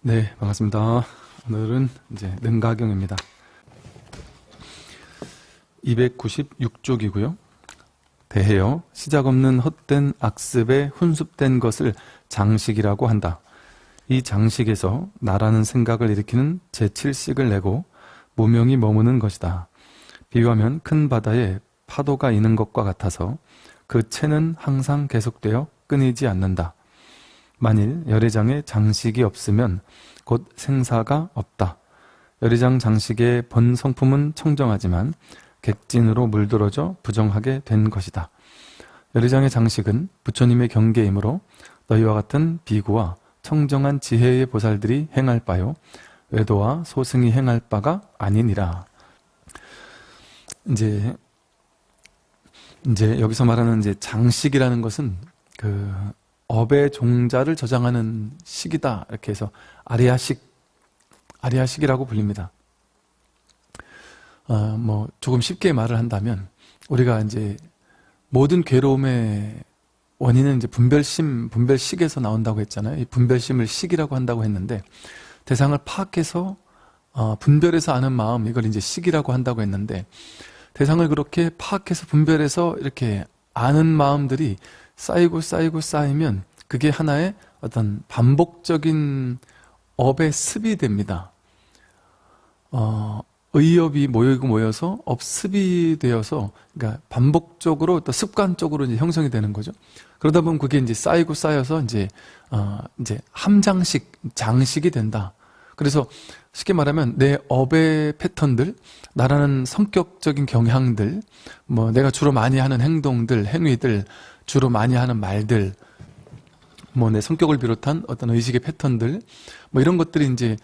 네, 반갑습니다. 오늘은 이제 능가경입니다. 296쪽이고요. 대해여 시작 없는 헛된 악습에 훈습된 것을 장식이라고 한다. 이 장식에서 나라는 생각을 일으키는 제7식을 내고 무명이 머무는 것이다. 비유하면 큰 바다에 파도가 있는 것과 같아서 그 채는 항상 계속되어 끊이지 않는다. 만일 열애장에 장식이 없으면 곧 생사가 없다. 열애장 장식의 본 성품은 청정하지만 객진으로 물들어져 부정하게 된 것이다. 열애장의 장식은 부처님의 경계이므로 너희와 같은 비구와 청정한 지혜의 보살들이 행할 바요 외도와 소승이 행할 바가 아니니라. 이제 여기서 말하는 장식이라는 것은 그 업의 종자를 저장하는 식이다. 이렇게 해서 아리아식이라고 불립니다. 조금 쉽게 말을 한다면 우리가 이제 모든 괴로움의 원인은 이제 분별식에서 나온다고 했잖아요. 이 분별심을 식이라고 한다고 했는데 대상을 파악해서 분별해서 아는 마음, 이걸 이제 식이라고 한다고 했는데 대상을 그렇게 파악해서 분별해서 이렇게 아는 마음들이 쌓이면 그게 하나의 어떤 반복적인 업의 습이 됩니다. 의업이 모여서 업습이 되어서, 그러니까 반복적으로 또 습관적으로 이제 형성이 되는 거죠. 그러다 보면 그게 이제 쌓여서 이제 함장식, 장식이 된다. 그래서 쉽게 말하면 내 업의 패턴들, 나라는 성격적인 경향들, 내가 주로 많이 하는 행동들, 행위들, 주로 많이 하는 말들, 내 성격을 비롯한 어떤 의식의 패턴들, 이런 것들이 이제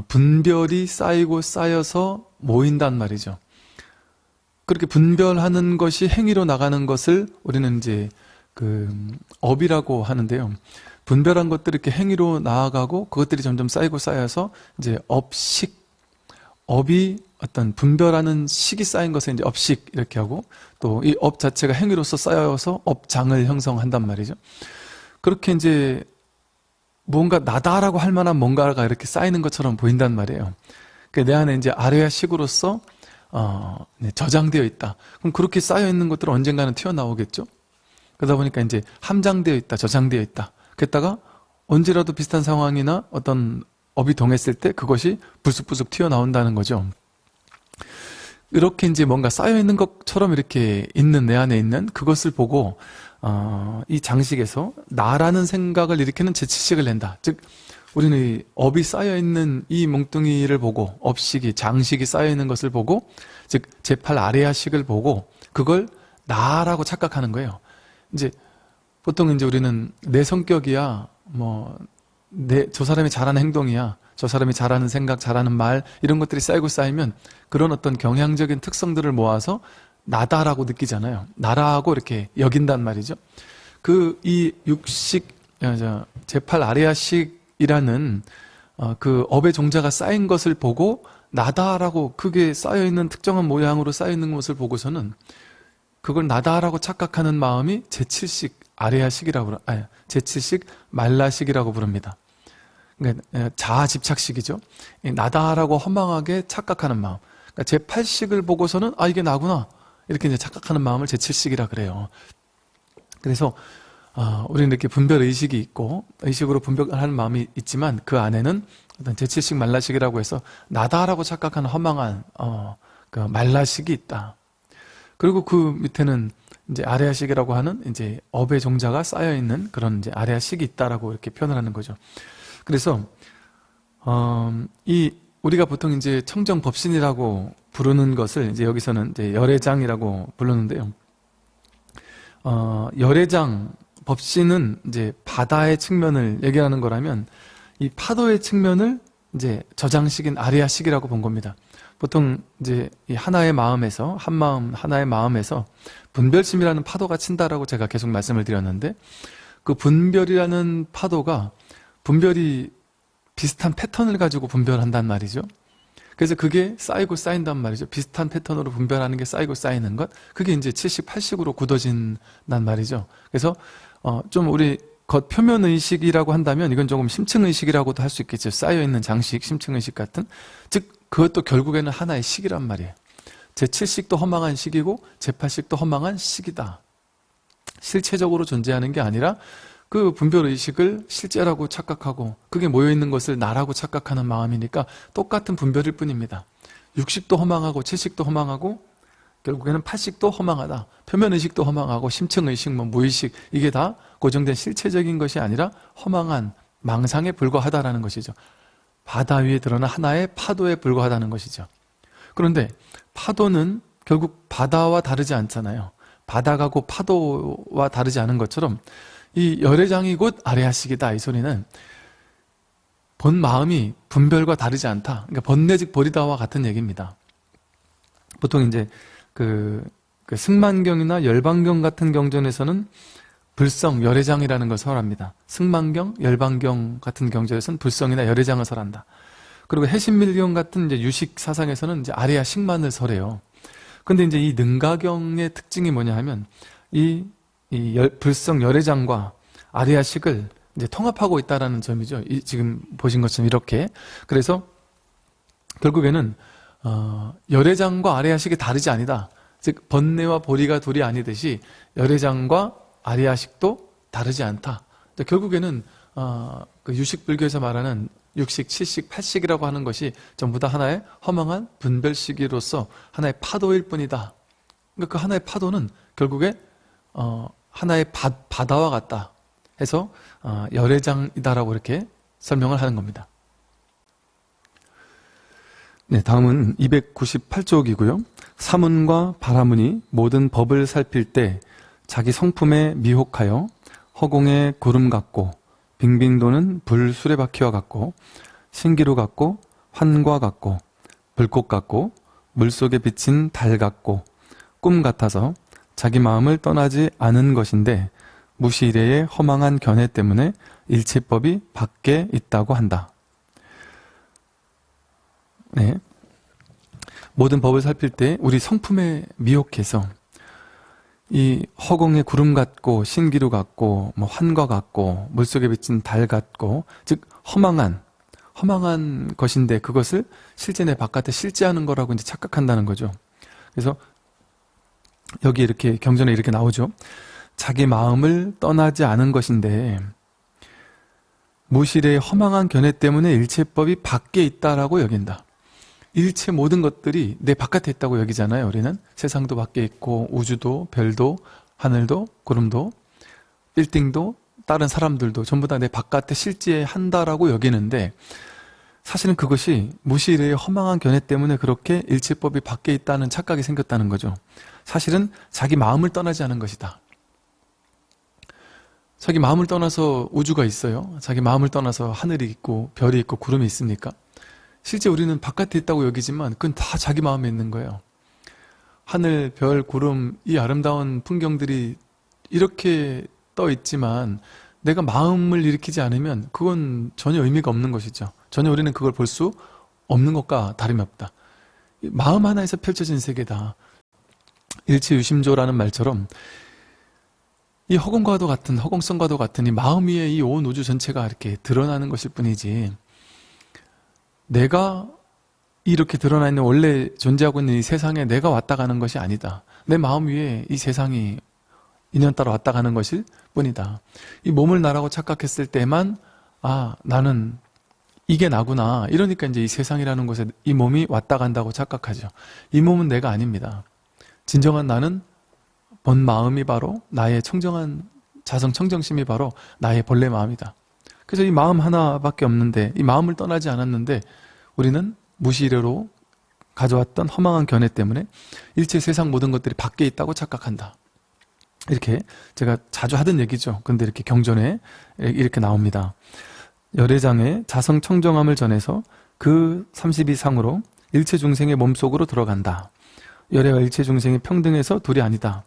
분별이 쌓여서 모인단 말이죠. 그렇게 분별하는 것이 행위로 나가는 것을 우리는 이제 업이라고 하는데요. 분별한 것들이 이렇게 행위로 나아가고 그것들이 점점 쌓여서 이제 업이 어떤 분별하는 식이 쌓인 것을 이제 업식 이렇게 하고, 또 이 업 자체가 행위로서 쌓여서 업장을 형성한단 말이죠. 그렇게 이제 뭔가 나다라고 할 만한 뭔가가 이렇게 쌓이는 것처럼 보인단 말이에요. 내 안에 이제 아레아 식으로서 저장되어 있다. 그럼 그렇게 쌓여 있는 것들은 언젠가는 튀어나오겠죠. 그러다 보니까 이제 함장되어 있다, 저장되어 있다. 그랬다가 언제라도 비슷한 상황이나 어떤 업이 동했을 때 그것이 불쑥불쑥 튀어나온다는 거죠. 이렇게 이제 뭔가 쌓여있는 것처럼 이렇게 있는 내 안에 있는 그것을 보고 이 장식에서 나라는 생각을 일으키는 제7식을 낸다. 즉 우리는 이 업이 쌓여있는 이 몽뚱이를 보고, 업식이, 장식이 쌓여있는 것을 보고, 즉 제8아레아식을 보고 그걸 나라고 착각하는 거예요. 이제 보통 이제 우리는 내 성격이야, 저 사람이 잘하는 행동이야, 저 사람이 잘하는 생각, 잘하는 말, 이런 것들이 쌓이면 그런 어떤 경향적인 특성들을 모아서 나다라고 느끼잖아요. 나라고 이렇게 여긴단 말이죠. 이 육식, 제8아레아식이라는 그 업의 종자가 쌓인 것을 보고 나다라고, 그게 쌓여있는 특정한 모양으로 쌓여있는 것을 보고서는 그걸 나다라고 착각하는 마음이 제7식 아레아식이라고, 제7식 말라식이라고 부릅니다. 그러니까 자아 집착식이죠. 나다라고 허망하게 착각하는 마음. 그러니까 제8식을 보고서는 이게 나구나, 이렇게 이제 착각하는 마음을 제7식이라 그래요. 그래서 우리는 이렇게 분별 의식이 있고 의식으로 분별하는 마음이 있지만 그 안에는 어떤 제7식 말라식이라고 해서 나다라고 착각하는 허망한 그 말라식이 있다. 그리고 그 밑에는 이제 아레아식이라고 하는 이제 업의 종자가 쌓여 있는 그런 이제 아레아식이 있다라고 이렇게 표현을 하는 거죠. 그래서 우리가 보통 이제 청정법신이라고 부르는 것을 이제 여기서는 이제 열애장이라고 부르는데요. 열애장 법신은 이제 바다의 측면을 얘기하는 거라면 이 파도의 측면을 이제 저장식인 아레아식이라고 본 겁니다. 보통 이제 이 하나의 마음에서, 한 마음 하나의 마음에서 분별심이라는 파도가 친다라고 제가 계속 말씀을 드렸는데, 그 분별이라는 파도가 분별이 비슷한 패턴을 가지고 분별한단 말이죠. 그래서 그게 쌓이고 쌓인단 말이죠. 비슷한 패턴으로 분별하는 게 쌓이고 쌓이는 것, 그게 이제 70, 80으로 굳어진단 말이죠. 그래서 좀 우리 겉 표면 의식이라고 한다면 이건 조금 심층 의식이라고도 할 수 있겠죠. 쌓여있는 장식, 심층 의식 같은. 즉 그것도 결국에는 하나의 식이란 말이에요. 제7식도 허망한 식이고 제8식도 허망한 식이다. 실체적으로 존재하는 게 아니라 그 분별 의식을 실제라고 착각하고 그게 모여있는 것을 나라고 착각하는 마음이니까 똑같은 분별일 뿐입니다. 6식도 허망하고 7식도 허망하고 결국에는 8식도 허망하다. 표면 의식도 허망하고 심층 의식, 무의식 이게 다 고정된 실체적인 것이 아니라 허망한 망상에 불과하다라는 것이죠. 바다 위에 드러난 하나의 파도에 불과하다는 것이죠. 그런데 파도는 결국 바다와 다르지 않잖아요. 바다가고 파도와 다르지 않은 것처럼 이 열애장이 곧 아레아식이다. 이 소리는 본 마음이 분별과 다르지 않다. 그러니까 번뇌즉 버리다와 같은 얘기입니다. 보통 이제 그 승만경이나 열반경 같은 경전에서는 불성, 열애장이라는 걸 설합니다. 승만경, 열반경 같은 경전에서는 불성이나 열애장을 설한다. 그리고 해신밀경 같은 이제 유식 사상에서는 이제 아레아 식만을 설해요. 근데 이제 이 능가경의 특징이 뭐냐 하면 불성 열애장과 아레아식을 이제 통합하고 있다라는 점이죠. 지금 보신 것처럼 이렇게. 그래서 결국에는 열애장과 아레아식이 다르지 아니다. 즉 번뇌와 보리가 둘이 아니듯이 열애장과 아레아식도 다르지 않다. 결국에는 그 유식불교에서 말하는 6식, 7식, 8식이라고 하는 것이 전부 다 하나의 허망한 분별시기로서 하나의 파도일 뿐이다. 그러니까 그 하나의 파도는 결국에 하나의 바다와 같다 해서 열애장이다라고 이렇게 설명을 하는 겁니다. 네, 다음은 298쪽이고요. 사문과 바라문이 모든 법을 살필 때 자기 성품에 미혹하여 허공에 구름 같고 빙빙 도는 불 수레바퀴와 같고 신기루 같고 환과 같고 불꽃 같고 물속에 비친 달 같고 꿈 같아서 자기 마음을 떠나지 않은 것인데 무시일의 허망한 견해 때문에 일체법이 밖에 있다고 한다. 네. 모든 법을 살필 때 우리 성품에 미혹해서 이 허공에 구름 같고 신기루 같고 환과 같고 물속에 비친 달 같고 즉 허망한 것인데 그것을 실제 내 바깥에 실제하는 거라고 이제 착각한다는 거죠. 그래서 여기 이렇게 경전에 이렇게 나오죠. 자기 마음을 떠나지 않은 것인데 무실의 허망한 견해 때문에 일체법이 밖에 있다라고 여긴다. 일체 모든 것들이 내 바깥에 있다고 여기잖아요. 우리는 세상도 밖에 있고 우주도 별도 하늘도 구름도 빌딩도 다른 사람들도 전부 다 내 바깥에 실제한다라고 여기는데 사실은 그것이 무실의 허망한 견해 때문에 그렇게 일체법이 밖에 있다는 착각이 생겼다는 거죠. 사실은 자기 마음을 떠나지 않은 것이다. 자기 마음을 떠나서 우주가 있어요? 자기 마음을 떠나서 하늘이 있고 별이 있고 구름이 있습니까? 실제 우리는 바깥에 있다고 여기지만 그건 다 자기 마음에 있는 거예요. 하늘, 별, 구름, 이 아름다운 풍경들이 이렇게 떠 있지만 내가 마음을 일으키지 않으면 그건 전혀 의미가 없는 것이죠. 전혀 우리는 그걸 볼 수 없는 것과 다름이 없다. 마음 하나에서 펼쳐진 세계다. 일체유심조라는 말처럼 이 허공성과도 같은 이 마음 위에 이 온 우주 전체가 이렇게 드러나는 것일 뿐이지 내가 이렇게 드러나 있는 원래 존재하고 있는 이 세상에 내가 왔다 가는 것이 아니다. 내 마음 위에 이 세상이 인연따라 왔다 가는 것일 뿐이다. 이 몸을 나라고 착각했을 때만 나는 이게 나구나. 이러니까 이제 이 세상이라는 곳에 이 몸이 왔다 간다고 착각하죠. 이 몸은 내가 아닙니다. 진정한 나는 본 마음이 바로 나의 청정한 자성 청정심이 바로 나의 본래 마음이다. 그래서 이 마음 하나밖에 없는데 이 마음을 떠나지 않았는데 우리는 무시래로 가져왔던 허망한 견해 때문에 일체 세상 모든 것들이 밖에 있다고 착각한다. 이렇게 제가 자주 하던 얘기죠. 근데 이렇게 경전에 이렇게 나옵니다. 열애장의 자성 청정함을 전해서 그 32상으로 일체 중생의 몸속으로 들어간다. 열애와 일체 중생이 평등해서 둘이 아니다.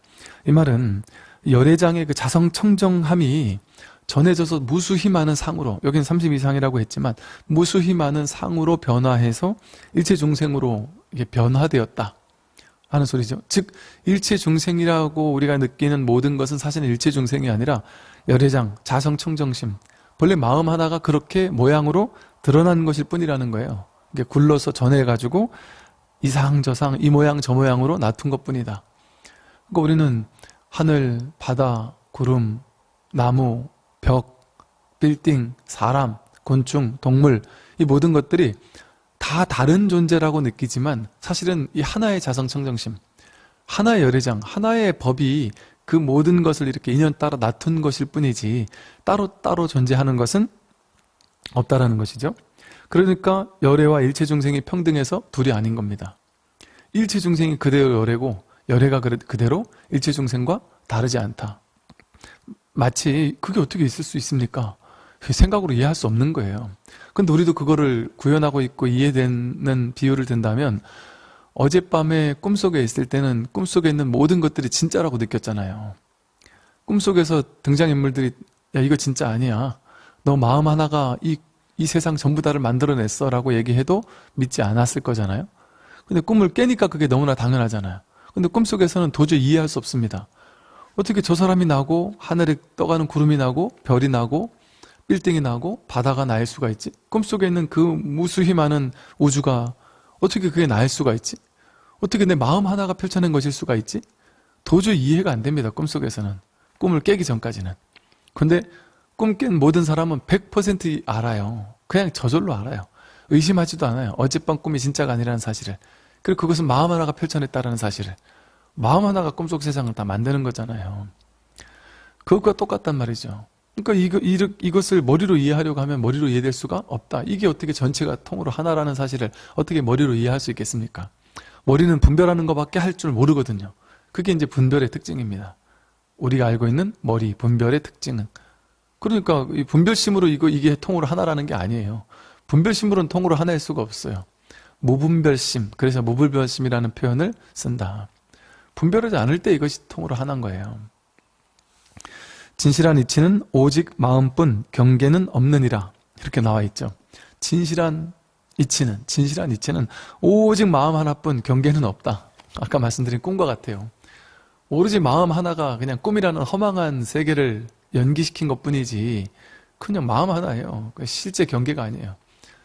이 말은 열애장의 그 자성 청정함이 전해져서 무수히 많은 상으로, 여기는 32상이라고 했지만 무수히 많은 상으로 변화해서 일체 중생으로 이게 변화되었다 하는 소리죠. 즉 일체 중생이라고 우리가 느끼는 모든 것은 사실은 일체 중생이 아니라 열애장, 자성청정심. 본래 마음 하나가 그렇게 모양으로 드러난 것일 뿐이라는 거예요. 이게 굴러서 전해가지고 이상 저상 이 모양 저 모양으로 놔둔 것뿐이다. 그러니까 우리는 하늘, 바다, 구름, 나무, 벽, 빌딩, 사람, 곤충, 동물 이 모든 것들이 다 다른 존재라고 느끼지만 사실은 이 하나의 자성청정심, 하나의 열애장, 하나의 법이 그 모든 것을 이렇게 인연 따라 놔둔 것일 뿐이지 따로따로 존재하는 것은 없다라는 것이죠. 그러니까 열애와 일체중생이 평등해서 둘이 아닌 겁니다. 일체중생이 그대로 열애고 열애가 그대로 일체중생과 다르지 않다. 마치 그게 어떻게 있을 수 있습니까? 생각으로 이해할 수 없는 거예요. 근데 우리도 그거를 구현하고 있고 이해되는 비유를 든다면 어젯밤에 꿈속에 있을 때는 꿈속에 있는 모든 것들이 진짜라고 느꼈잖아요. 꿈속에서 등장인물들이 야 이거 진짜 아니야. 너 마음 하나가 이 세상 전부 다를 만들어냈어 라고 얘기해도 믿지 않았을 거잖아요. 근데 꿈을 깨니까 그게 너무나 당연하잖아요. 근데 꿈속에서는 도저히 이해할 수 없습니다. 어떻게 저 사람이 나고 하늘에 떠가는 구름이 나고 별이 나고 빌딩이 나고 바다가 날 수가 있지? 꿈속에 있는 그 무수히 많은 우주가 어떻게 그게 날 수가 있지? 어떻게 내 마음 하나가 펼쳐낸 것일 수가 있지? 도저히 이해가 안 됩니다. 꿈속에서는. 꿈을 깨기 전까지는. 근데 꿈 깬 모든 사람은 100% 알아요. 그냥 저절로 알아요. 의심하지도 않아요. 어젯밤 꿈이 진짜가 아니라는 사실을. 그리고 그것은 마음 하나가 펼쳐냈다는 사실을. 마음 하나가 꿈속 세상을 다 만드는 거잖아요. 그것과 똑같단 말이죠. 그러니까 이것을 머리로 이해하려고 하면 머리로 이해될 수가 없다. 이게 어떻게 전체가 통으로 하나라는 사실을 어떻게 머리로 이해할 수 있겠습니까? 머리는 분별하는 것밖에 할 줄 모르거든요. 그게 이제 분별의 특징입니다. 우리가 알고 있는 머리, 분별의 특징은. 그러니까 이 분별심으로 이게 통으로 하나라는 게 아니에요. 분별심으로는 통으로 하나일 수가 없어요. 무분별심, 그래서 무분별심이라는 표현을 쓴다. 분별하지 않을 때 이것이 통으로 하나인 거예요. 진실한 이치는 오직 마음뿐 경계는 없느니라. 이렇게 나와 있죠. 진실한 이치는 오직 마음 하나뿐 경계는 없다. 아까 말씀드린 꿈과 같아요. 오로지 마음 하나가 그냥 꿈이라는 허망한 세계를 연기시킨 것뿐이지 그냥 마음 하나예요. 실제 경계가 아니에요.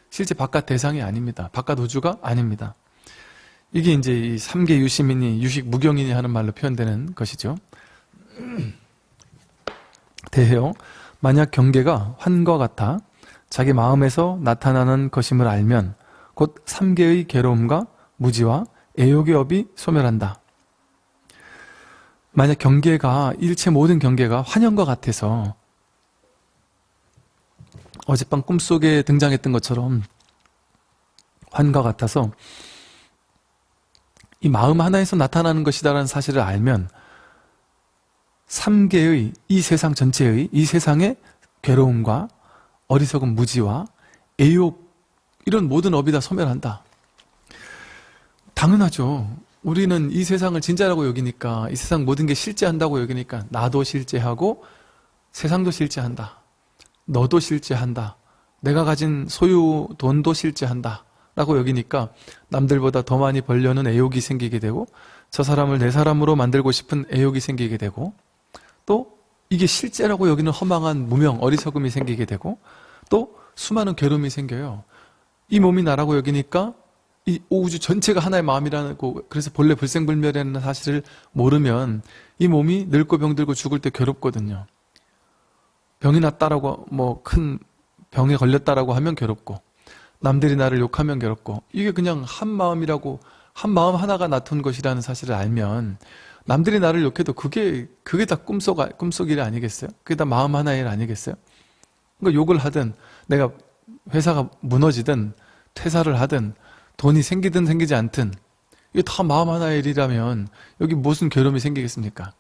실제 바깥 대상이 아닙니다. 바깥 우주가 아닙니다. 이게 이제 이 삼계 유심이니 유식 무경이니 하는 말로 표현되는 것이죠. 대해요. 만약 경계가 환과 같아 자기 마음에서 나타나는 것임을 알면 곧 삼계의 괴로움과 무지와 애욕의 업이 소멸한다. 만약 경계가 일체 모든 경계가 환영과 같아서 어젯밤 꿈속에 등장했던 것처럼 환과 같아서 이 마음 하나에서 나타나는 것이다라는 사실을 알면 삼계의 이 세상 전체의 이 세상의 괴로움과 어리석은 무지와 애욕 이런 모든 업이 다 소멸한다. 당연하죠. 우리는 이 세상을 진짜라고 여기니까 이 세상 모든 게 실제한다고 여기니까 나도 실제하고 세상도 실제한다. 너도 실제한다. 내가 가진 소유 돈도 실제한다. 라고 여기니까 남들보다 더 많이 벌려는 애욕이 생기게 되고 저 사람을 내 사람으로 만들고 싶은 애욕이 생기게 되고 또 이게 실제라고 여기는 허망한 무명, 어리석음이 생기게 되고 또 수많은 괴로움이 생겨요. 이 몸이 나라고 여기니까 이 우주 전체가 하나의 마음이라는 거, 그래서 본래 불생불멸이라는 사실을 모르면 이 몸이 늙고 병들고 죽을 때 괴롭거든요. 병이 났다라고 뭐 큰 병에 걸렸다라고 하면 괴롭고 남들이 나를 욕하면 괴롭고 이게 그냥 한 마음이라고 한 마음 하나가 나툰 것이라는 사실을 알면 남들이 나를 욕해도 그게 다 꿈속 일 아니겠어요? 그게 다 마음 하나의 일 아니겠어요? 그러니까 욕을 하든 내가 회사가 무너지든 퇴사를 하든 돈이 생기든 생기지 않든 이게 다 마음 하나의 일이라면 여기 무슨 괴로움이 생기겠습니까?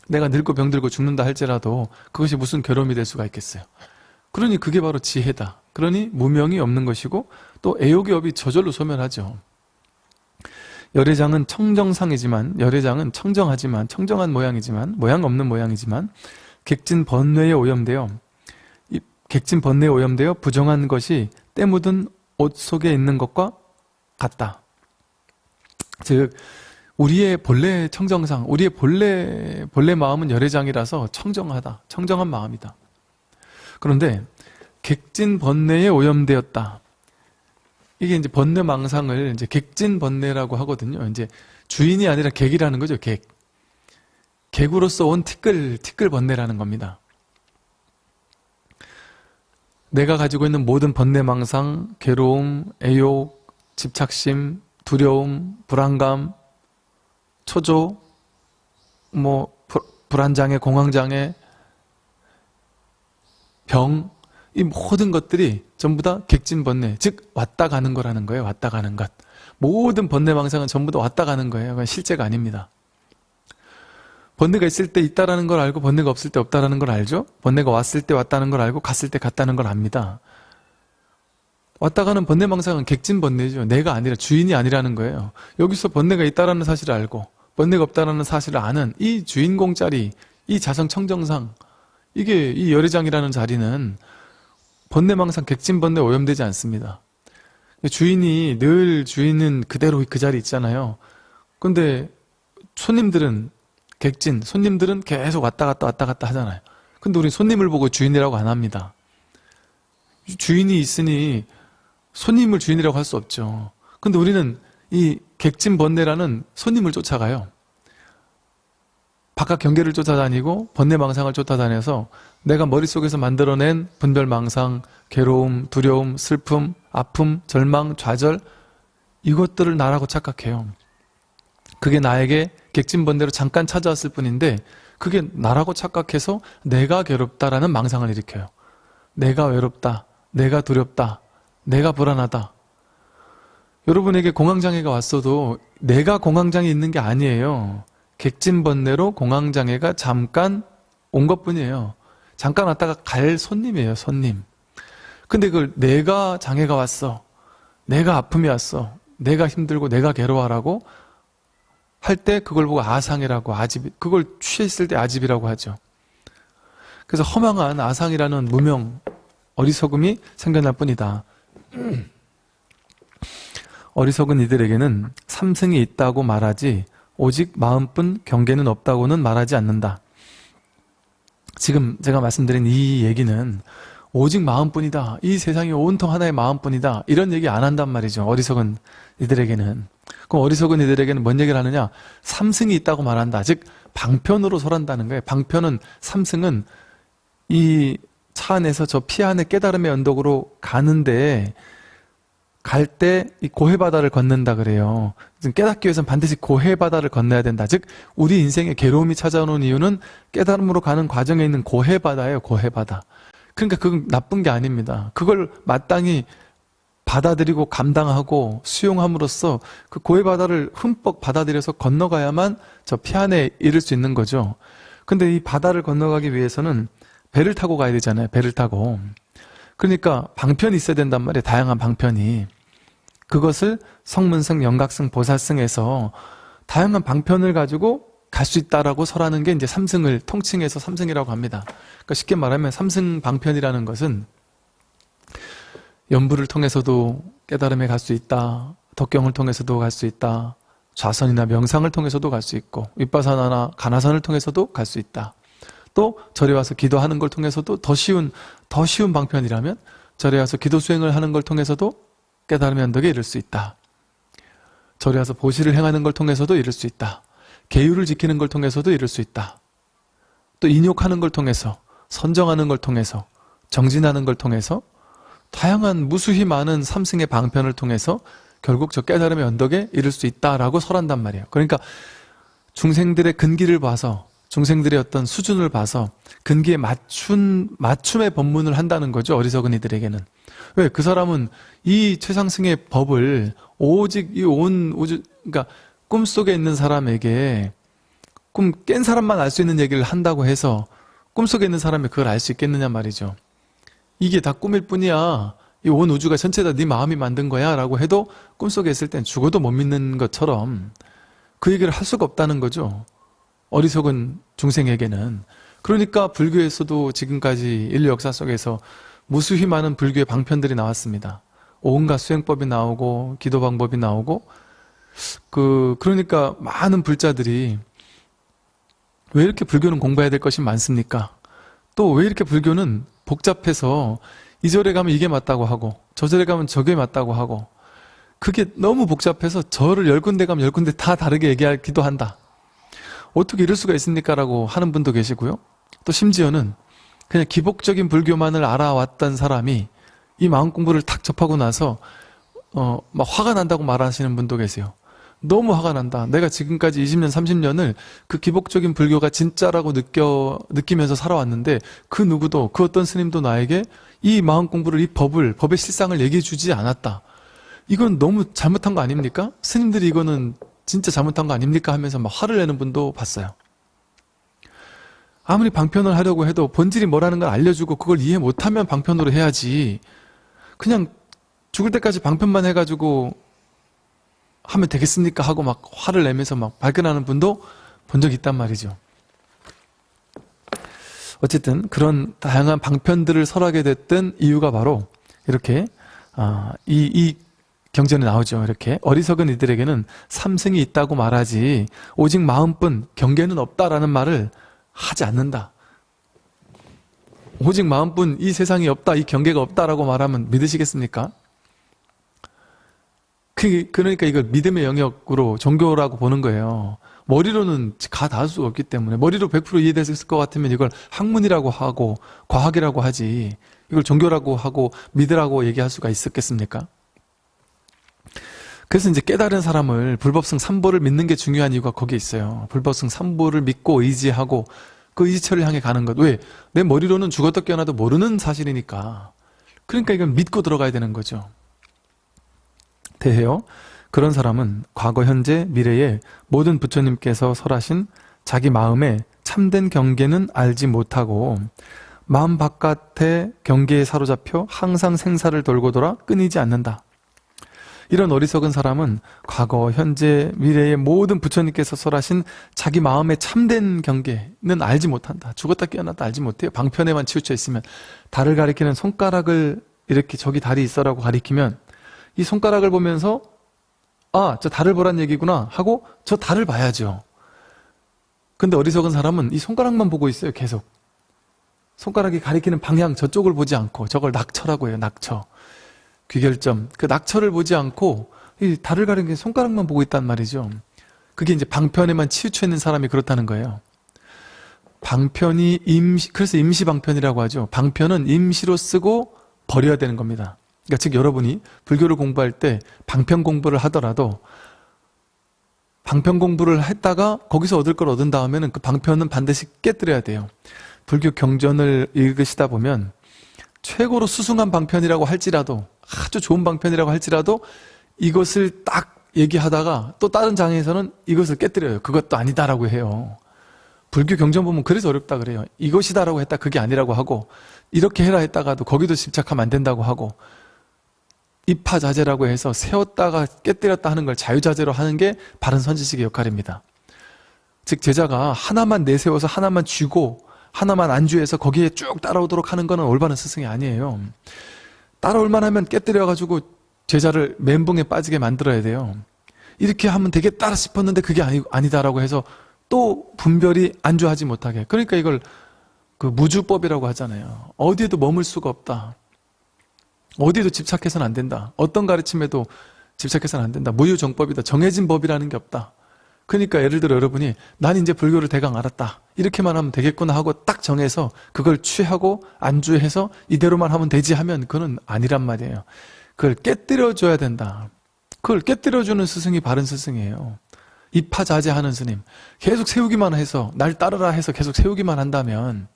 내가 늙고 병들고 죽는다 할지라도 그것이 무슨 괴로움이 될 수가 있겠어요? 그러니 그게 바로 지혜다. 그러니 무명이 없는 것이고 또 애욕의 업이 저절로 소멸하죠. 열애장은 청정상이지만 열애장은 청정하지만 청정한 모양이지만 모양 없는 모양이지만 객진 번뇌에 오염되어 이 객진 번뇌에 오염되어 부정한 것이 때 묻은 옷 속에 있는 것과 같다. 즉 우리의 본래 청정상, 우리의 본래 마음은 열애장이라서 청정하다. 청정한 마음이다. 그런데 객진 번뇌에 오염되었다. 이게 이제 번뇌 망상을 이제 객진 번뇌라고 하거든요. 이제 주인이 아니라 객이라는 거죠. 객으로서 온 티끌 번뇌라는 겁니다. 내가 가지고 있는 모든 번뇌 망상, 괴로움, 애욕, 집착심, 두려움, 불안감, 초조, 불안장애, 공황장애, 병, 이 모든 것들이 전부 다 객진번뇌, 즉 왔다 가는 거라는 거예요. 왔다 가는 것. 모든 번뇌망상은 전부 다 왔다 가는 거예요. 그건 실제가 아닙니다. 번뇌가 있을 때 있다라는 걸 알고 번뇌가 없을 때 없다라는 걸 알죠? 번뇌가 왔을 때 왔다는 걸 알고 갔을 때 갔다는 걸 압니다. 왔다 가는 번뇌망상은 객진번뇌죠. 내가 아니라 주인이 아니라는 거예요. 여기서 번뇌가 있다라는 사실을 알고 번뇌가 없다라는 사실을 아는 이 주인공 자리, 이 자성청정상, 이게 이 열애장이라는 자리는 번뇌망상 객진번뇌 오염되지 않습니다. 주인이 늘 주인은 그대로 그 자리에 있잖아요. 근데 손님들은 객진, 손님들은 계속 왔다 갔다 하잖아요. 근데 우리 손님을 보고 주인이라고 안 합니다. 주인이 있으니 손님을 주인이라고 할 수 없죠. 근데 우리는 이 객진번뇌라는 손님을 쫓아가요. 바깥 경계를 쫓아다니고 번뇌망상을 쫓아다녀서 내가 머릿속에서 만들어낸 분별망상, 괴로움, 두려움, 슬픔, 아픔, 절망, 좌절, 이것들을 나라고 착각해요. 그게 나에게 객진번뇌로 잠깐 찾아왔을 뿐인데 그게 나라고 착각해서 내가 괴롭다라는 망상을 일으켜요. 내가 외롭다, 내가 두렵다, 내가 불안하다. 여러분에게 공황장애가 왔어도 내가 공황장애 있는 게 아니에요. 객진번뇌로 공황장애가 잠깐 온 것뿐이에요. 잠깐 왔다가 갈 손님이에요. 손님. 근데 그걸 내가 장애가 왔어, 내가 아픔이 왔어, 내가 힘들고 내가 괴로워라고 할 때 그걸 보고 아상이라고, 아집, 그걸 취했을 때 아집이라고 하죠. 그래서 허망한 아상이라는 무명, 어리석음이 생겨날 뿐이다. 어리석은 이들에게는 삼승이 있다고 말하지 오직 마음뿐 경계는 없다고는 말하지 않는다. 지금 제가 말씀드린 이 얘기는 오직 마음뿐이다, 이 세상이 온통 하나의 마음뿐이다, 이런 얘기 안 한단 말이죠. 어리석은 이들에게는. 그럼 어리석은 이들에게는 뭔 얘기를 하느냐? 삼승이 있다고 말한다. 즉 방편으로 설한다는 거예요. 방편은, 삼승은 이 차 안에서 저 피 안에 깨달음의 언덕으로 가는데 갈 때 이 고해바다를 걷는다 그래요. 깨닫기 위해서는 반드시 고해바다를 건너야 된다. 즉 우리 인생에 괴로움이 찾아오는 이유는 깨달음으로 가는 과정에 있는 고해바다예요. 고해바다. 그러니까 그건 나쁜 게 아닙니다. 그걸 마땅히 받아들이고 감당하고 수용함으로써 그 고해바다를 흠뻑 받아들여서 건너가야만 저 피 안에 이를 수 있는 거죠. 근데 이 바다를 건너가기 위해서는 배를 타고 가야 되잖아요. 배를 타고. 그러니까 방편이 있어야 된단 말이에요. 다양한 방편이. 그것을 성문승, 영각승, 보살승에서 다양한 방편을 가지고 갈 수 있다라고 설하는 게 이제 삼승을 통칭해서 삼승이라고 합니다. 그러니까 쉽게 말하면 삼승 방편이라는 것은 연부를 통해서도 깨달음에 갈 수 있다, 덕경을 통해서도 갈 수 있다, 좌선이나 명상을 통해서도 갈 수 있고, 윗바사나나 가나선을 통해서도 갈 수 있다. 또 절에 와서 기도하는 걸 통해서도 더 쉬운 방편이라면 절에 와서 기도 수행을 하는 걸 통해서도 깨달음의 언덕에 이를 수 있다. 절에 와서 보시를 행하는 걸 통해서도 이룰 수 있다. 계율을 지키는 걸 통해서도 이룰 수 있다. 또 인욕하는 걸 통해서, 선정하는 걸 통해서, 정진하는 걸 통해서 다양한 무수히 많은 삼승의 방편을 통해서 결국 저 깨달음의 언덕에 이를 수 있다라고 설한단 말이에요. 그러니까 중생들의 근기를 봐서, 중생들의 어떤 수준을 봐서 근기에 맞춤의 법문을 한다는 거죠. 어리석은 이들에게는. 왜? 그 사람은 이 최상승의 법을 오직 이 온 우주, 그러니까 꿈속에 있는 사람에게, 꿈 깬 사람만 알 수 있는 얘기를 한다고 해서 꿈속에 있는 사람이 그걸 알 수 있겠느냐 말이죠. 이게 다 꿈일 뿐이야, 이 온 우주가 전체 다 네 마음이 만든 거야 라고 해도 꿈속에 있을 땐 죽어도 못 믿는 것처럼 그 얘기를 할 수가 없다는 거죠. 어리석은 중생에게는. 그러니까 불교에서도 지금까지 인류 역사 속에서 무수히 많은 불교의 방편들이 나왔습니다. 온갖 수행법이 나오고 기도 방법이 나오고, 그러니까 많은 불자들이 왜 이렇게 불교는 공부해야 될 것이 많습니까? 또 왜 이렇게 불교는 복잡해서 이 절에 가면 이게 맞다고 하고 저 절에 가면 저게 맞다고 하고 그게 너무 복잡해서 절을 10군데 가면 10군데 다 다르게 얘기하기도 한다. 어떻게 이럴 수가 있습니까? 라고 하는 분도 계시고요. 또 심지어는 그냥 기복적인 불교만을 알아왔던 사람이 이 마음 공부를 탁 접하고 나서 막 화가 난다고 말하시는 분도 계세요. 너무 화가 난다. 내가 지금까지 20년, 30년을 그 기복적인 불교가 진짜라고 느끼면서 살아왔는데 그 누구도, 그 어떤 스님도 나에게 이 마음 공부를, 이 법의 실상을 얘기해 주지 않았다. 이건 너무 잘못한 거 아닙니까? 스님들이 이거는 진짜 잘못한 거 아닙니까? 하면서 막 화를 내는 분도 봤어요. 아무리 방편을 하려고 해도 본질이 뭐라는 걸 알려주고 그걸 이해 못하면 방편으로 해야지. 그냥 죽을 때까지 방편만 해가지고 하면 되겠습니까? 하고 막 화를 내면서 막 발끈하는 분도 본 적이 있단 말이죠. 어쨌든 그런 다양한 방편들을 설하게 됐던 이유가 바로 이렇게 이 경전에 나오죠. 이렇게 어리석은 이들에게는 삼승이 있다고 말하지 오직 마음뿐 경계는 없다라는 말을 하지 않는다. 오직 마음뿐 이 세상이 없다, 이 경계가 없다라고 말하면 믿으시겠습니까? 그러니까 이걸 믿음의 영역으로 종교라고 보는 거예요. 머리로는 가 닿을 수가 없기 때문에 머리로 100% 이해됐을 것 같으면 이걸 학문이라고 하고 과학이라고 하지 이걸 종교라고 하고 믿으라고 얘기할 수가 있었겠습니까? 그래서 이제 깨달은 사람을 불법성 삼보를 믿는 게 중요한 이유가 거기에 있어요. 불법성 삼보를 믿고 의지하고 그 의지처를 향해 가는 것. 왜? 내 머리로는 죽었다 깨어나도 모르는 사실이니까. 그러니까 이건 믿고 들어가야 되는 거죠. 대해요. 그런 사람은 과거, 현재, 미래에 모든 부처님께서 설하신 자기 마음의 참된 경계는 알지 못하고 마음 바깥의 경계에 사로잡혀 항상 생사를 돌고 돌아 끊이지 않는다. 이런 어리석은 사람은 과거, 현재, 미래의 모든 부처님께서 설하신 자기 마음의 참된 경계는 알지 못한다. 죽었다 깨어났다 알지 못해요. 방편에만 치우쳐 있으면 달을 가리키는 손가락을 이렇게 저기 달이 있어라고 가리키면 이 손가락을 보면서 저 달을 보란 얘기구나 하고 저 달을 봐야죠. 근데 어리석은 사람은 이 손가락만 보고 있어요. 계속. 손가락이 가리키는 방향 저쪽을 보지 않고 저걸 낙처라고 해요. 낙처. 귀결점. 그 낙처를 보지 않고 이 달을 가리키는 손가락만 보고 있단 말이죠. 그게 이제 방편에만 치우쳐 있는 사람이 그렇다는 거예요. 방편이 그래서 임시방편이라고 하죠. 방편은 임시로 쓰고 버려야 되는 겁니다. 그러니까 즉 여러분이 불교를 공부할 때 방편 공부를 하더라도 방편 공부를 했다가 거기서 얻을 걸 얻은 다음에는 그 방편은 반드시 깨뜨려야 돼요. 불교 경전을 읽으시다 보면 최고로 수승한 방편이라고 할지라도 아주 좋은 방편이라고 할지라도 이것을 딱 얘기하다가 또 다른 장에서는 이것을 깨뜨려요. 그것도 아니다라고 해요. 불교 경전 보면 그래서 어렵다 그래요. 이것이다라고 했다 그게 아니라고 하고 이렇게 해라 했다가도 거기도 집착하면 안 된다고 하고 입하자재라고 해서 세웠다가 깨뜨렸다 하는 걸 자유자재로 하는 게 바른 선지식의 역할입니다. 즉 제자가 하나만 내세워서 하나만 쥐고 하나만 안주해서 거기에 쭉 따라오도록 하는 것은 올바른 스승이 아니에요. 따라올만 하면 깨뜨려가지고 제자를 멘붕에 빠지게 만들어야 돼요. 이렇게 하면 되겠다 싶었는데 그게 아니다라고 해서 또 분별이 안주하지 못하게. 그러니까 이걸 그 무주법이라고 하잖아요. 어디에도 머물 수가 없다. 어디에도 집착해서는 안 된다. 어떤 가르침에도 집착해서는 안 된다. 무유정법이다. 정해진 법이라는 게 없다. 그러니까 예를 들어 여러분이 난 이제 불교를 대강 알았다. 이렇게만 하면 되겠구나 하고 딱 정해서 그걸 취하고 안주해서 이대로만 하면 되지 하면 그건 아니란 말이에요. 그걸 깨뜨려줘야 된다. 그걸 깨뜨려주는 스승이 바른 스승이에요. 입하자재하는 스님. 계속 세우기만 해서 날 따르라 해서 계속 세우기만 한다면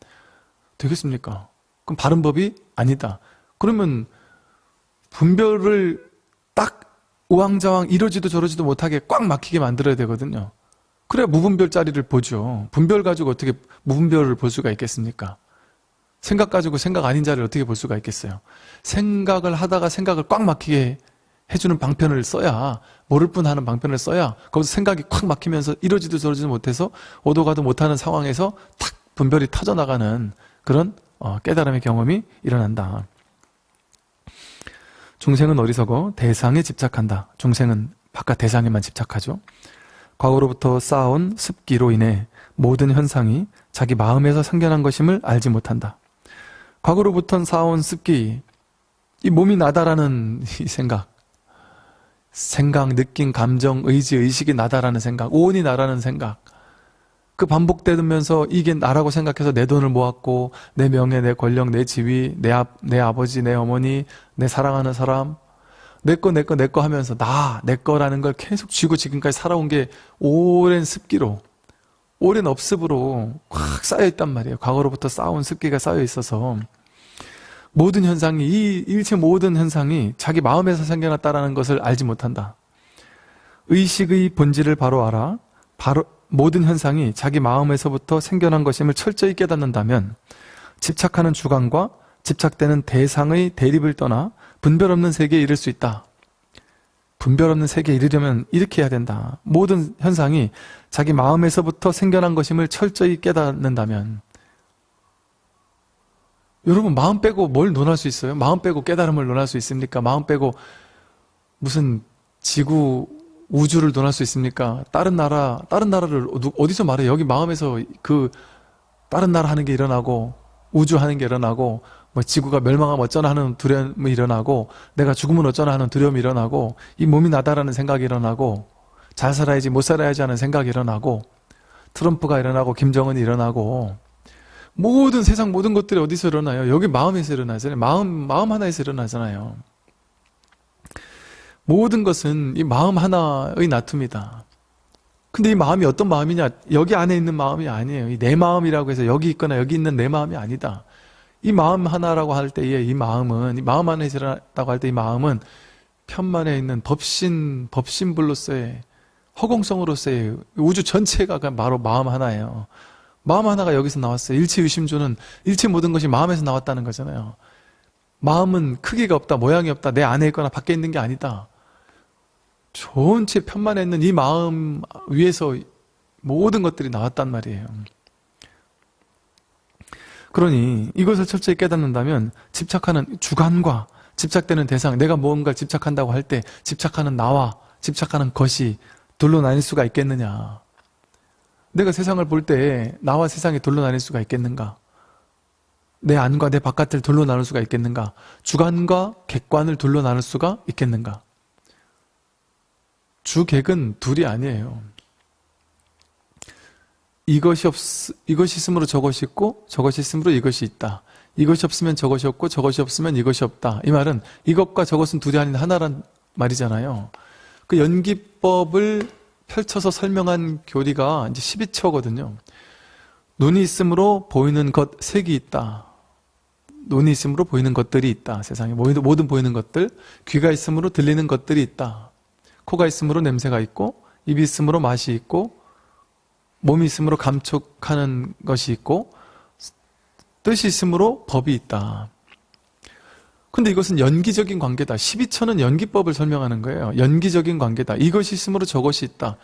되겠습니까? 그럼 바른 법이 아니다. 그러면 분별을 딱 우왕좌왕 이러지도 저러지도 못하게 꽉 막히게 만들어야 되거든요. 그래야 무분별 자리를 보죠. 분별 가지고 어떻게 무분별을 볼 수가 있겠습니까? 생각 가지고 생각 아닌 자리를 어떻게 볼 수가 있겠어요? 생각을 하다가 생각을 꽉 막히게 해주는 방편을 써야, 모를 뿐 하는 방편을 써야 거기서 생각이 꽉 막히면서 이러지도 저러지도 못해서 오도 가도 못하는 상황에서 탁 분별이 터져나가는 그런 깨달음의 경험이 일어난다. 중생은 어리석어 대상에 집착한다. 중생은 바깥 바깥 대상에만 집착하죠. 과거로부터 쌓아온 습기로 인해 모든 현상이 자기 마음에서 생겨난 것임을 알지 못한다. 과거로부터 쌓아온 습기, 이 몸이 나다라는 이 생각, 느낌, 감정, 의지, 의식이 나다라는 생각, 오온이 나라는 생각, 그 반복되면서 이게 나라고 생각해서 내 돈을 모았고 내 명예, 내 권력, 내 지위, 내 아버지, 내 어머니, 내 사랑하는 사람, 내 거 하면서 내 거라는 걸 계속 쥐고 지금까지 살아온 게 오랜 습기로, 오랜 업습으로 꽉 쌓여있단 말이에요. 과거로부터 쌓아온 습기가 쌓여 있어서 모든 현상이, 이 일체 모든 현상이 자기 마음에서 생겨났다는 것을 알지 못한다. 의식의 본질을 바로 알아 모든 현상이 자기 마음에서부터 생겨난 것임을 철저히 깨닫는다면 집착하는 주관과 집착되는 대상의 대립을 떠나 분별 없는 세계에 이를 수 있다. 분별 없는 세계에 이르려면 이렇게 해야 된다. 모든 현상이 자기 마음에서부터 생겨난 것임을 철저히 깨닫는다면, 여러분 마음 빼고 뭘 논할 수 있어요? 마음 빼고 깨달음을 논할 수 있습니까? 마음 빼고 무슨 지구, 우주를 논할 수 있습니까? 다른 나라를 어디서 말해? 여기 마음에서 다른 나라 하는 게 일어나고, 우주 하는 게 일어나고, 뭐 지구가 멸망하면 어쩌나 하는 두려움이 일어나고, 내가 죽으면 어쩌나 하는 두려움이 일어나고, 이 몸이 나다라는 생각이 일어나고, 잘 살아야지 못 살아야지 하는 생각이 일어나고, 트럼프가 일어나고, 김정은이 일어나고, 세상 모든 것들이 어디서 일어나요? 여기 마음에서 일어나잖아요. 마음 하나에서 일어나잖아요. 모든 것은 이 마음 하나의 나툼이다. 근데 이 마음이 어떤 마음이냐? 여기 안에 있는 마음이 아니에요. 이 내 마음이라고 해서 여기 있거나 여기 있는 내 마음이 아니다. 이 마음 하나라고 할 때에 이 마음 안에 일어났다고 할 때 이 마음은 편만에 있는 법신불로서의 허공성으로서의 우주 전체가 바로 마음 하나예요. 마음 하나가 여기서 나왔어요. 일체유심조는 일체 모든 것이 마음에서 나왔다는 거잖아요. 마음은 크기가 없다, 모양이 없다, 내 안에 있거나 밖에 있는 게 아니다. 전체 편만에 있는 이 마음 위에서 모든 것들이 나왔단 말이에요. 그러니 이것을 철저히 깨닫는다면 집착하는 주관과 집착되는 대상, 내가 무언가를 집착한다고 할 때 집착하는 나와 집착하는 것이 둘로 나뉠 수가 있겠느냐? 내가 세상을 볼 때 나와 세상이 둘로 나뉠 수가 있겠는가? 내 안과 내 바깥을 둘로 나눌 수가 있겠는가? 주관과 객관을 둘로 나눌 수가 있겠는가? 주객은 둘이 아니에요. 이것이 있으므로 저것이 있고 저것이 있으므로 이것이 있다. 이것이 없으면 저것이 없고 저것이 없으면 이것이 없다. 이 말은 이것과 저것은 둘이 아닌 하나란 말이잖아요. 그 연기법을 펼쳐서 설명한 교리가 이제 12처거든요. 눈이 있으므로 보이는 것 색이 있다. 눈이 있으므로 보이는 것들이 있다. 세상에 모든 보이는 것들. 귀가 있으므로 들리는 것들이 있다. 코가 있으므로 냄새가 있고, 입이 있으므로 맛이 있고, 몸이 있으므로 감촉하는 것이 있고, 뜻이 있으므로 법이 있다. 근데 이것은 연기적인 관계다. 12처는 연기법을 설명하는 거예요. 연기적인 관계다. 이것이 있으므로 저것이 있다.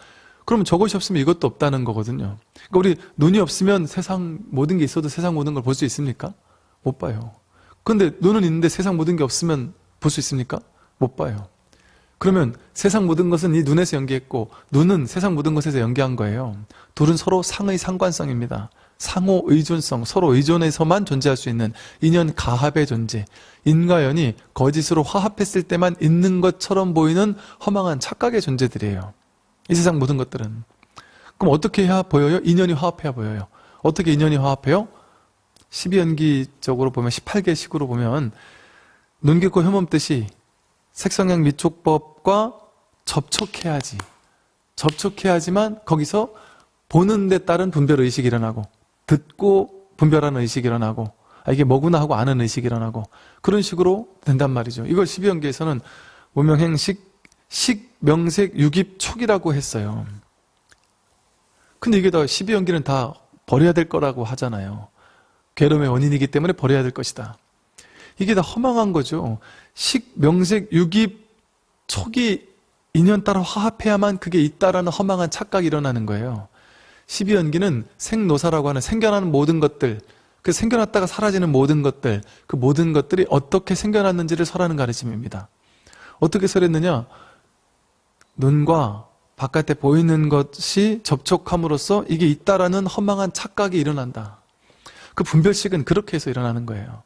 그러면 저것이 없으면 이것도 없다는 거거든요. 그러니까 우리 눈이 없으면 세상 모든 게 있어도 세상 모든 걸 볼 수 있습니까? 못 봐요. 근데 눈은 있는데 세상 모든 게 없으면 볼 수 있습니까? 못 봐요. 그러면 세상 모든 것은 이 눈에서 연기했고 눈은 세상 모든 것에서 연기한 거예요. 둘은 서로 상의 상관성입니다. 상호 의존성, 서로 의존해서만 존재할 수 있는 인연 가합의 존재. 인과 연이 거짓으로 화합했을 때만 있는 것처럼 보이는 허망한 착각의 존재들이에요. 이 세상 모든 것들은. 그럼 어떻게 해야 보여요? 인연이 화합해야 보여요. 어떻게 인연이 화합해요? 12연기적으로 보면 18개식으로 보면 눈깊고 혐없듯이 색성향 미촉법과 접촉해야지. 접촉해야지만 거기서 보는 데 따른 분별의식이 일어나고 듣고 분별하는 의식이 일어나고 이게 뭐구나 하고 아는 의식이 일어나고 그런 식으로 된단 말이죠. 이걸 12연기에서는 무명행식, 식, 명색, 유깁, 촉이라고 했어요. 근데 이게 다 12연기는 다 버려야 될 거라고 하잖아요. 괴로움의 원인이기 때문에 버려야 될 것이다. 이게 다 허망한 거죠. 식, 명색, 유깁, 촉이 인연 따라 화합해야만 그게 있다라는 허망한 착각이 일어나는 거예요. 12연기는 생노사라고 하는 생겨나는 모든 것들, 그 생겨났다가 사라지는 모든 것들, 그 모든 것들이 어떻게 생겨났는지를 설하는 가르침입니다. 어떻게 설했느냐? 눈과 바깥에 보이는 것이 접촉함으로써 이게 있다라는 허망한 착각이 일어난다. 그 분별식은 그렇게 해서 일어나는 거예요.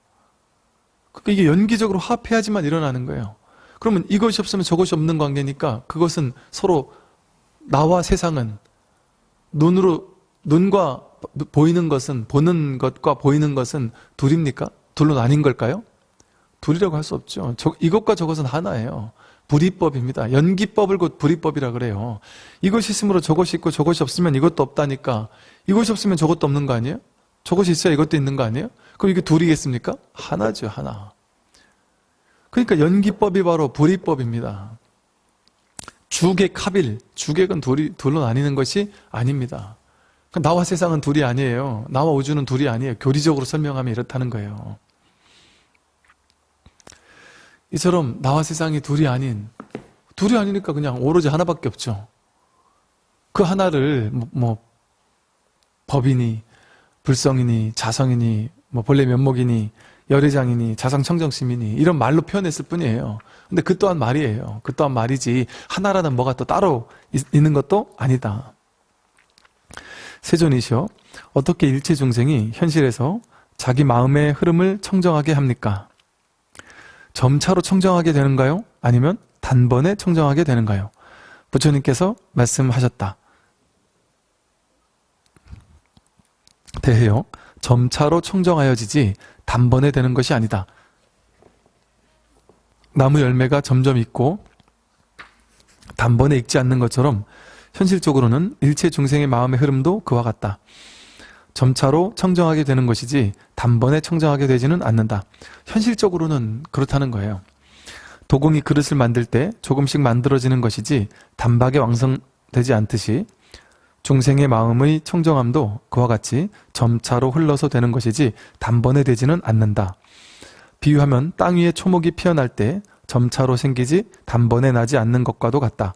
그러니까 이게 연기적으로 화합해야지만 일어나는 거예요. 그러면 이것이 없으면 저것이 없는 관계니까 그것은 서로 나와 세상은 눈과 보이는 것은, 보는 것과 보이는 것은 둘입니까? 둘로 나뉜 걸까요? 둘이라고 할 수 없죠. 이것과 저것은 하나예요. 불이법입니다. 연기법을 곧 불이법이라 그래요. 이것이 있으므로 저것이 있고 저것이 없으면 이것도 없다니까 이것이 없으면 저것도 없는 거 아니에요? 저것이 있어야 이것도 있는 거 아니에요? 그럼 이게 둘이겠습니까? 하나죠, 하나. 그러니까 연기법이 바로 불이법입니다. 주객 합일, 주객은 둘로 나뉘는 것이 아닙니다. 나와 세상은 둘이 아니에요. 나와 우주는 둘이 아니에요. 교리적으로 설명하면 이렇다는 거예요. 이처럼 나와 세상이 둘이 아니니까 그냥 오로지 하나밖에 없죠. 그 하나를 법이니 불성이니 자성이니 본래 면목이니 열애장이니 자성청정심이니 이런 말로 표현했을 뿐이에요. 근데 그 또한 말이에요. 그 또한 말이지 하나라는 뭐가 또 따로 있는 것도 아니다. 세존이시여, 어떻게 일체 중생이 현실에서 자기 마음의 흐름을 청정하게 합니까? 점차로 청정하게 되는가요? 아니면 단번에 청정하게 되는가요? 부처님께서 말씀하셨다. 대해요. 점차로 청정하여지지 단번에 되는 것이 아니다. 나무 열매가 점점 익고 단번에 익지 않는 것처럼 현실적으로는 일체 중생의 마음의 흐름도 그와 같다. 점차로 청정하게 되는 것이지 단번에 청정하게 되지는 않는다. 현실적으로는 그렇다는 거예요. 도공이 그릇을 만들 때 조금씩 만들어지는 것이지 단박에 완성되지 않듯이 중생의 마음의 청정함도 그와 같이 점차로 흘러서 되는 것이지 단번에 되지는 않는다. 비유하면 땅 위에 초목이 피어날 때 점차로 생기지 단번에 나지 않는 것과도 같다.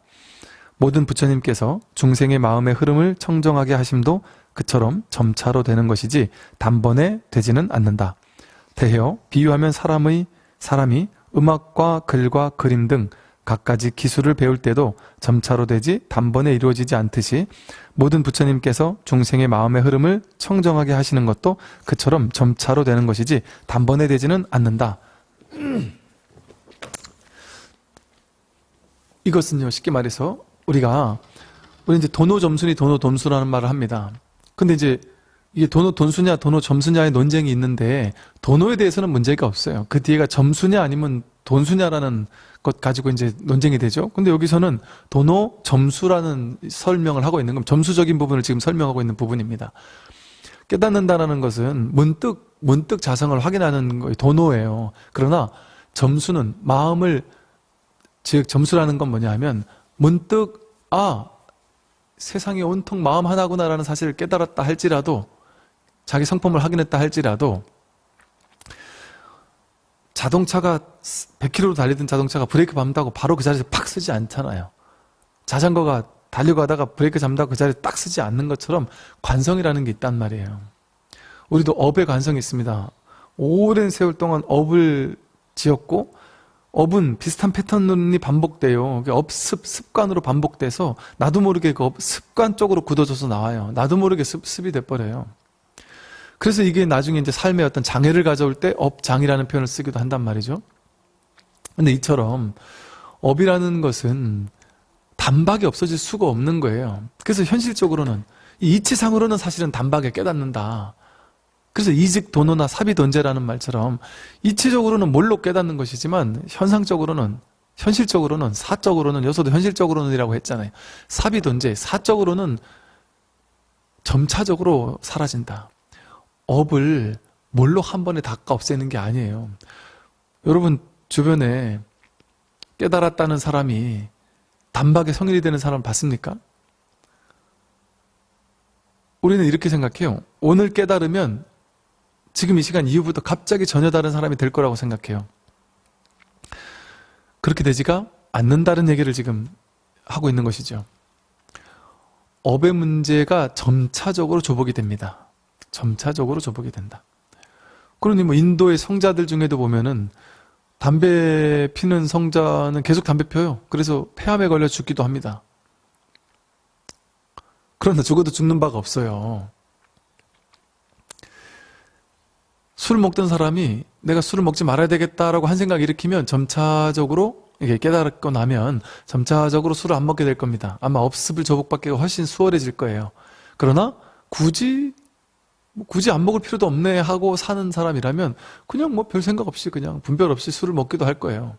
모든 부처님께서 중생의 마음의 흐름을 청정하게 하심도 그처럼 점차로 되는 것이지 단번에 되지는 않는다. 대해여, 비유하면 사람이 음악과 글과 그림 등 갖가지 기술을 배울 때도 점차로 되지 단번에 이루어지지 않듯이 모든 부처님께서 중생의 마음의 흐름을 청정하게 하시는 것도 그처럼 점차로 되는 것이지 단번에 되지는 않는다. 이것은요, 쉽게 말해서 우리 이제 도노 점수니 도노 돈수라는 말을 합니다. 근데 이제 이게 도노 돈수냐 도노 점수냐의 논쟁이 있는데 도노에 대해서는 문제가 없어요. 그 뒤에가 점수냐 아니면 돈수냐라는 것 가지고 이제 논쟁이 되죠. 근데 여기서는 도노 점수라는 설명을 하고 있는 건 점수적인 부분을 지금 설명하고 있는 부분입니다. 깨닫는다라는 것은 문득 자성을 확인하는 거예요. 도노예요. 그러나 점수는 즉 점수라는 건 뭐냐 하면 문득 세상이 온통 마음 하나구나라는 사실을 깨달았다 할지라도 자기 성품을 확인했다 할지라도 자동차가 100km로 달리던 자동차가 브레이크 밟는다고 바로 그 자리에서 팍 쓰지 않잖아요. 자전거가 달려가다가 브레이크 잡는다고 그 자리에 딱 쓰지 않는 것처럼 관성이라는 게 있단 말이에요. 우리도 업의 관성이 있습니다. 오랜 세월 동안 업을 지었고 업은 비슷한 패턴이 반복돼요. 습관으로 반복돼서 나도 모르게 그 업 습관적으로 굳어져서 나와요. 나도 모르게 습이 돼버려요. 그래서 이게 나중에 이제 삶에 어떤 장애를 가져올 때 업장이라는 표현을 쓰기도 한단 말이죠. 근데 이처럼 업이라는 것은 단박에 없어질 수가 없는 거예요. 그래서 현실적으로는 이 이치상으로는 사실은 단박에 깨닫는다. 그래서 이직 도노나 사비돈제라는 말처럼 이치적으로는 뭘로 깨닫는 것이지만 현실적으로는 여기서도 현실적으로는이라고 했잖아요. 사비돈제, 사적으로는 점차적으로 사라진다. 업을 뭘로 한 번에 다 없애는 게 아니에요. 여러분 주변에 깨달았다는 사람이 단박에 성인이 되는 사람 봤습니까? 우리는 이렇게 생각해요. 오늘 깨달으면 지금 이 시간 이후부터 갑자기 전혀 다른 사람이 될 거라고 생각해요. 그렇게 되지가 않는다는 얘기를 지금 하고 있는 것이죠. 업의 문제가 점차적으로 조복이 됩니다. 점차적으로 조복이 된다. 그러니 인도의 성자들 중에도 보면은 담배 피는 성자는 계속 담배 펴요. 그래서 폐암에 걸려 죽기도 합니다. 그러나 죽어도 죽는 바가 없어요. 술 먹던 사람이 내가 술을 먹지 말아야 되겠다라고 한 생각 일으키면 점차적으로 이게 깨닫고 나면 점차적으로 술을 안 먹게 될 겁니다. 아마 업습을 조복받기가 훨씬 수월해질 거예요. 그러나 굳이 안 먹을 필요도 없네 하고 사는 사람이라면 그냥 뭐 별 생각 없이 그냥 분별 없이 술을 먹기도 할 거예요.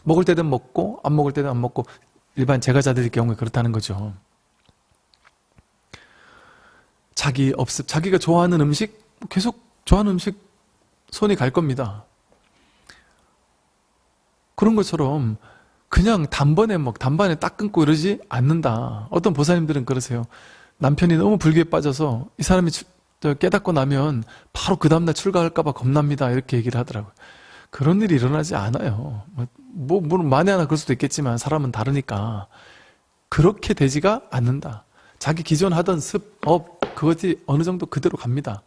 먹을 때는 먹고 안 먹을 때는 안 먹고 일반 제가자들의 경우에 그렇다는 거죠. 자기 업습, 자기가 좋아하는 음식 계속 좋아하는 음식 손이 갈 겁니다. 그런 것처럼 그냥 단번에 딱 끊고 이러지 않는다. 어떤 보살님들은 그러세요. 남편이 너무 불교에 빠져서 이 사람이 깨닫고 나면 바로 그 다음날 출가할까봐 겁납니다. 이렇게 얘기를 하더라고요. 그런 일이 일어나지 않아요. 물론 만에 하나 그럴 수도 있겠지만 사람은 다르니까 그렇게 되지가 않는다. 자기 기존 하던 습, 업, 그것이 어느 정도 그대로 갑니다.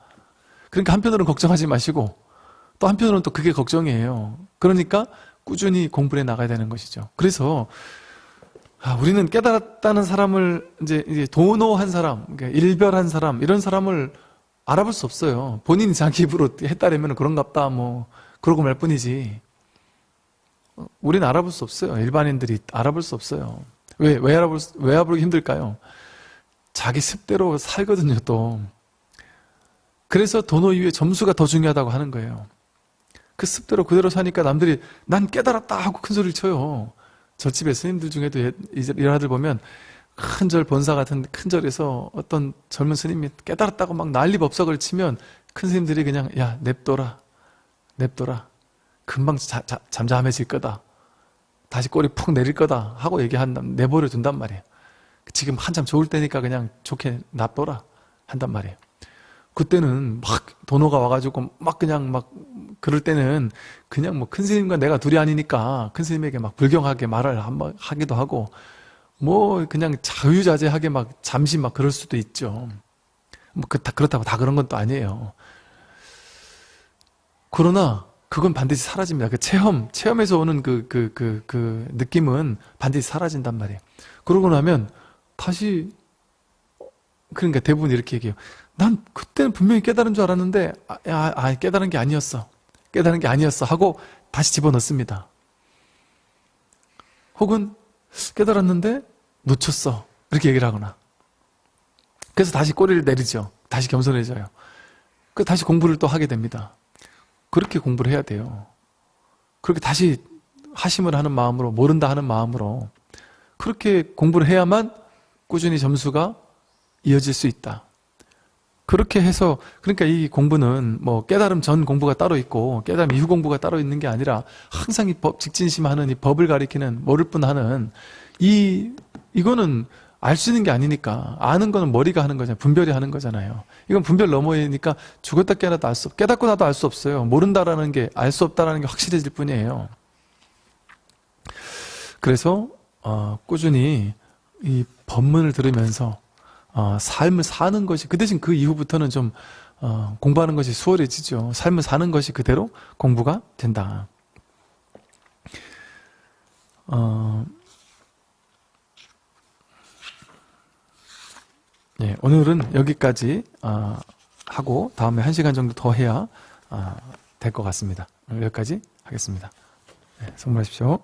그러니까 한편으로는 걱정하지 마시고 또 한편으로는 또 그게 걱정이에요. 그러니까 꾸준히 공부를 해 나가야 되는 것이죠. 그래서 우리는 깨달았다는 사람을 이제 도노한 사람, 그러니까 일별한 사람 이런 사람을 알아볼 수 없어요. 본인이 자기 입으로 했다라면 그런갑다 그러고 말 뿐이지. 우리는 알아볼 수 없어요. 일반인들이 알아볼 수 없어요. 왜 알아보기 힘들까요? 자기 습대로 살거든요. 또 그래서 도노 이후에 점수가 더 중요하다고 하는 거예요. 그 습대로 그대로 사니까 남들이 난 깨달았다 하고 큰 소리를 쳐요. 저 집에 스님들 중에도 이런 아들 보면 큰 절 본사 같은 큰 절에서 어떤 젊은 스님이 깨달았다고 막 난리법석을 치면 큰 스님들이 그냥 야 냅둬라 금방 잠잠해질 거다, 다시 꼬리 푹 내릴 거다 하고 내버려 둔단 말이에요. 지금 한참 좋을 때니까 그냥 좋게 놔둬라 한단 말이에요. 그때는 막 도노가 와가지고 그럴 때는 그냥 큰 스님과 내가 둘이 아니니까 큰 스님에게 막 불경하게 말을 한번 하기도 하고 그냥 자유자재하게 잠시 그럴 수도 있죠. 그렇다고 다 그런 건 또 아니에요. 그러나 그건 반드시 사라집니다. 그 체험에서 오는 그 느낌은 반드시 사라진단 말이에요. 그러고 나면 다시, 그러니까 대부분 이렇게 얘기해요. 난 그때는 분명히 깨달은 줄 알았는데 깨달은 게 아니었어 하고 다시 집어넣습니다. 혹은 깨달았는데 놓쳤어 이렇게 얘기를 하거나, 그래서 다시 꼬리를 내리죠. 다시 겸손해져요. 다시 공부를 또 하게 됩니다. 그렇게 공부를 해야 돼요. 그렇게 다시 하심을 하는 마음으로, 모른다 하는 마음으로 그렇게 공부를 해야만 꾸준히 점수가 이어질 수 있다. 그렇게 해서, 그러니까 이 공부는 깨달음 전 공부가 따로 있고 깨달음 이후 공부가 따로 있는 게 아니라 항상 이 직진심하는 이 법을 가리키는, 모를 뿐 하는 이거는 알 수 있는 게 아니니까. 아는 거는 머리가 하는 거잖아요. 분별이 하는 거잖아요. 이건 분별 너머이니까 죽었다 깨어나도 깨닫고 나도 알 수 없어요. 모른다라는 게, 알 수 없다라는 게 확실해질 뿐이에요. 그래서 꾸준히 이 법문을 들으면서 삶을 사는 것이, 그 대신 그 이후부터는 좀 공부하는 것이 수월해지죠. 삶을 사는 것이 그대로 공부가 된다. 예, 오늘은 여기까지 하고 다음에 1시간 정도 더 해야 될 것 같습니다. 오늘 여기까지 하겠습니다. 네, 선물하십시오.